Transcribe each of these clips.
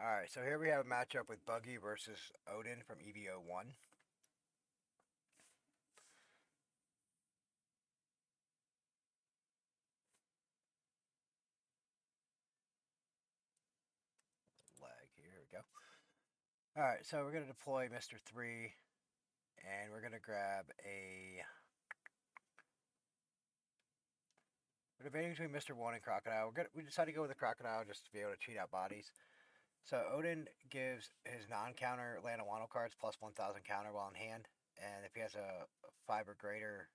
Alright, so here we have a matchup with Buggy versus Oden from EVO1. Lag here, we go. Alright, so we're going to deploy Mr. 3, and we're going to grab a... We're debating between Mr. 1 and Crocodile. We decided to go with the Crocodile just to be able to cheat out bodies. So Oden gives his non-counter land Wano cards plus 1,000 counter while in hand, and if he has a 5 or greater,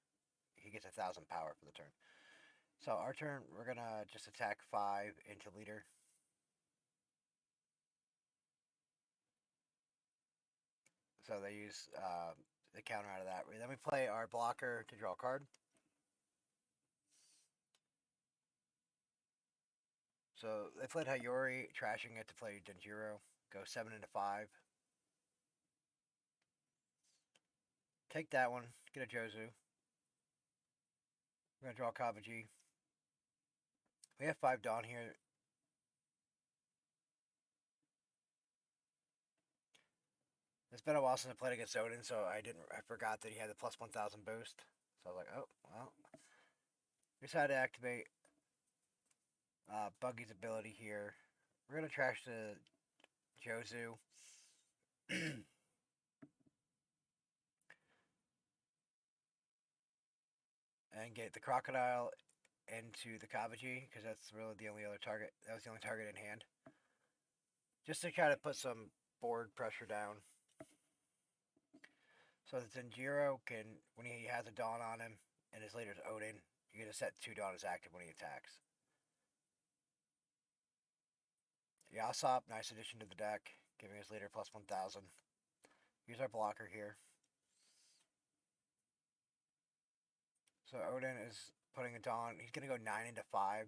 he gets 1,000 power for the turn. So our turn, we're going to just attack 5 into leader. So they use the counter out of that. Then we play our blocker to draw a card. So they played Hayori, trashing it to play Denjiro. Go 7 into 5. Take that one. Get a Jozu. We're going to draw Kouzuki. We have 5 Dawn here. It's been a while since I played against Odin, so I forgot that he had the plus 1,000 boost. So I was like, oh, well. We decided to activate Buggy's ability here. We're going to trash the Jozu. And get the Crocodile into the Kouzuki, because that's really the only other target. That was the only target in hand. Just to kind of put some board pressure down. So that Denjiro can, when he has a Dawn on him, and his leader's Odin, you get to set 2 Dawn as active when he attacks. Yasop, nice addition to the deck, giving his leader plus 1,000. Use our blocker here. So Odin is putting a Dawn. He's going to go 9 into 5.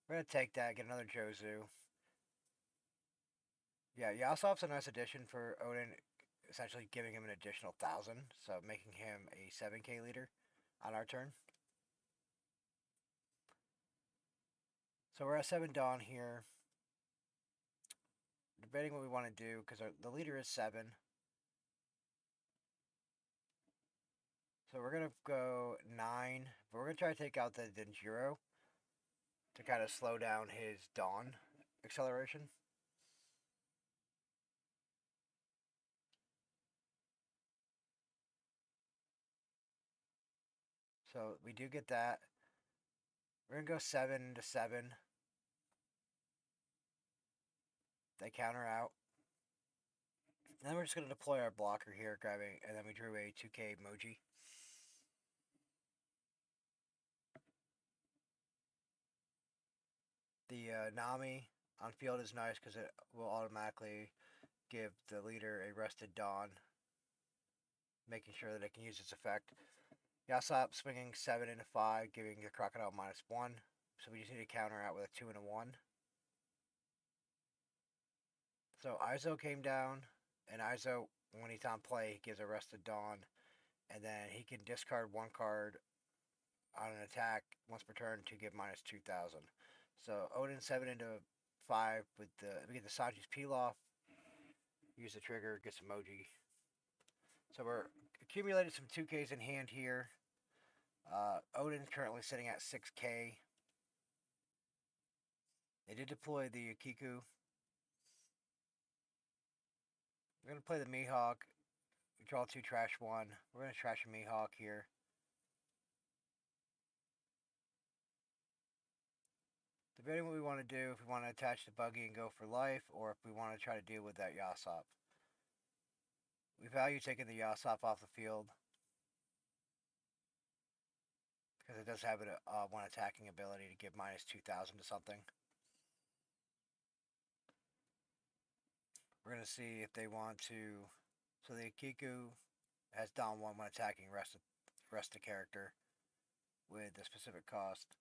We're going to take that, get another Jozu. Yeah, Yasop's a nice addition for Odin, essentially giving him an additional 1,000, so making him a 7k leader on our turn. So we're at 7 Dawn here. Debating what we want to do, because the leader is 7. So we're going to go 9, but we're going to try to take out the Denjiro to kind of slow down his Dawn acceleration. So we do get that. We're going to go 7 into 7. They counter out. And then we're just going to deploy our blocker here, grabbing, and then we drew a 2k emoji. The Nami on field is nice because it will automatically give the leader a rested Dawn, making sure that it can use its effect. Yasop swinging 7 into 5, giving the Crocodile -1. So we just need to counter out with a 2 and a 1. So Izo came down, and Izo, when he's on play, he gives a rested Dawn, and then he can discard 1 card on an attack once per turn to give -2,000. So Odin 7 into 5 with we get the Sanji's peel off. Use the trigger, get some emoji. So we're accumulating some 2Ks in hand here. Odin's currently sitting at 6K. They did deploy the Kiku. We're going to play the Mihawk. We draw 2, trash 1. We're going to trash a Mihawk here. Debating what we want to do, if we want to attach the Buggy and go for life, or if we want to try to deal with that Yasop. We value taking the Yasop off the field, because it does have one attacking ability to give -2,000 to something. We're going to see if they want to... So the Kiku has down 1 when attacking rest the character with the specific cost.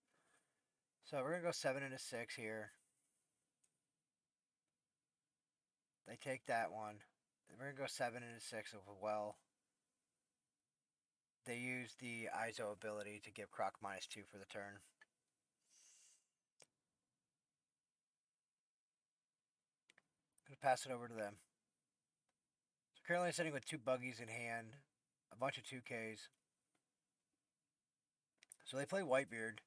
So we're going to go 7 into 6 here. They take that one. We're going to go 7 into 6 as well. They use the Izo ability to give Croc -2 for the turn. pass it over to them. So currently sitting with 2 Buggies in hand, a bunch of 2Ks. So they play Whitebeard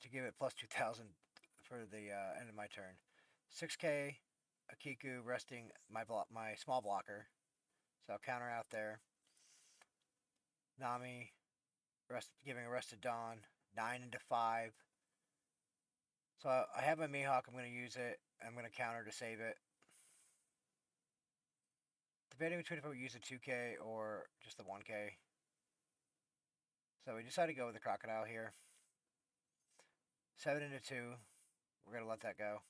to give it plus 2,000 for the end of my turn. 6K, a Kiku resting my small blocker. So I'll counter out there. Nami giving a rest to Dawn. 9 into 5. So I have my Mihawk. I'm going to use it. I'm going to counter to save it. Debating between if I would use the 2K or just the 1K. So we decided to go with the Crocodile here. 7 into 2. We're going to let that go.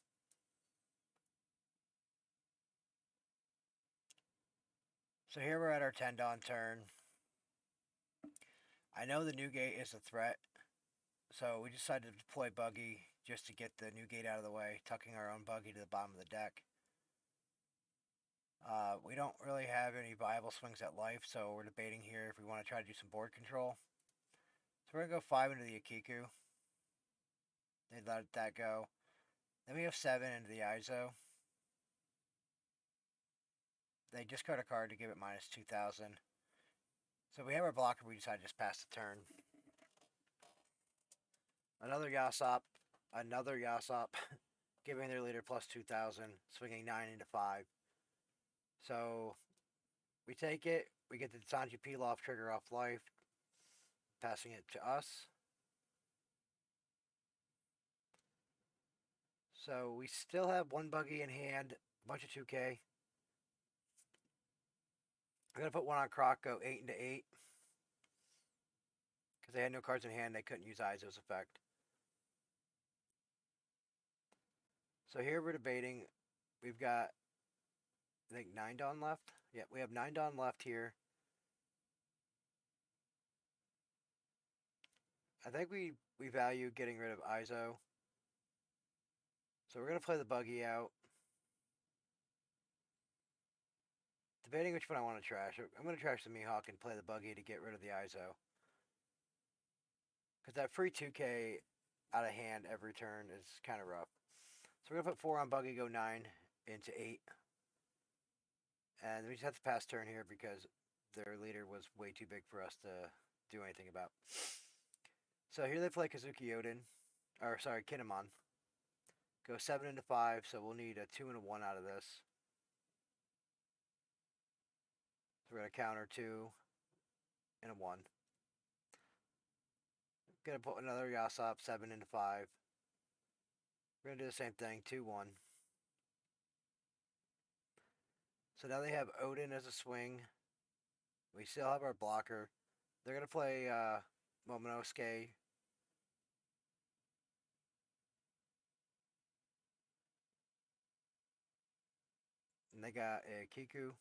So here we're at our 10 Dawn turn. I know the new gate is a threat. So we decided to deploy Buggy just to get the new gate out of the way, tucking our own Buggy to the bottom of the deck. We don't really have any viable swings at life, so we're debating here if we want to try to do some board control. So we're going to go 5 into the Akiku. They let that go. Then we have 7 into the Izo. They discard a card to give it minus 2,000. So we have our blocker, we decide to just pass the turn. Another Yasop, giving their leader plus 2,000, swinging 9 into 5. So we take it, we get the Sanji Pilaf trigger off life, passing it to us. So we still have 1 Buggy in hand, a bunch of 2K. I'm going to put 1 on Croc, go 8 into 8. Because they had no cards in hand, they couldn't use Izo's effect. So here we're debating. We've got, I think, 9 Dawn left. Yeah, we have 9 Dawn left here. I think we value getting rid of Izo. So we're going to play the Buggy out. Debating which one I want to trash. I'm going to trash the Mihawk and play the Buggy to get rid of the Izo. Because that free 2K out of hand every turn is kind of rough. So we're going to put 4 on Buggy, go 9 into 8. And we just have to pass turn here because their leader was way too big for us to do anything about. So here they play Kouzuki Oden. Or, sorry, Kinemon. Go 7 into 5, so we'll need a 2 and a 1 out of this. So we're going to counter 2 and a 1. Going to put another Yasop, 7 into 5. We're going to do the same thing, 2, 1. So now they have Oden as a swing. We still have our blocker. They're going to play Momonosuke. And they got a Kiku.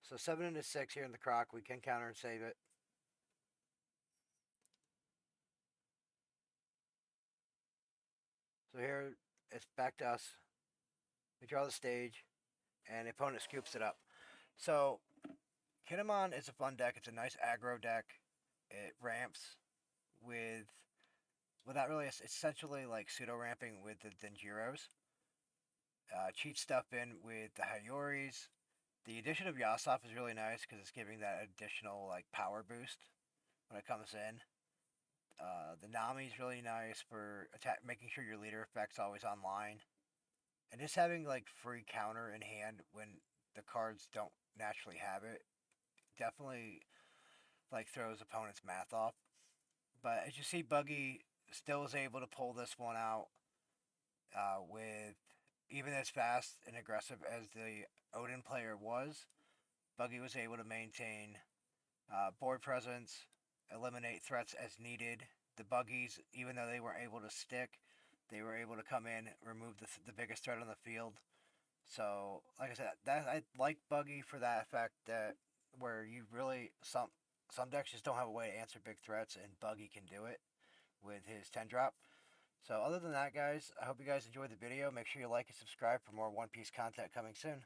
So 7 into 6 here in the Croc. We can counter and save it. So here it's back to us. We draw the stage, and the opponent scoops it up. So Kinemon is a fun deck. It's a nice aggro deck. It ramps with, well, not really. It's essentially like pseudo ramping with the Denjiros. Cheat stuff in with the Hayoris. The addition of Yasop is really nice because it's giving that additional like power boost when it comes in. The Nami is really nice for making sure your leader effect's always online. And just having like free counter in hand when the cards don't naturally have it definitely like throws opponents' math off. But as you see, Buggy still is able to pull this one out with even as fast and aggressive as the Oden player was. Buggy was able to maintain board presence, eliminate threats as needed. The Buggies, even though they weren't able to stick, they were able to come in, remove the biggest threat on the field. So, like I said, that I like Buggy for that effect. That where you really some decks just don't have a way to answer big threats, and Buggy can do it with his 10 drop. So, other than that, guys, I hope you guys enjoyed the video. Make sure you like and subscribe for more One Piece content coming soon.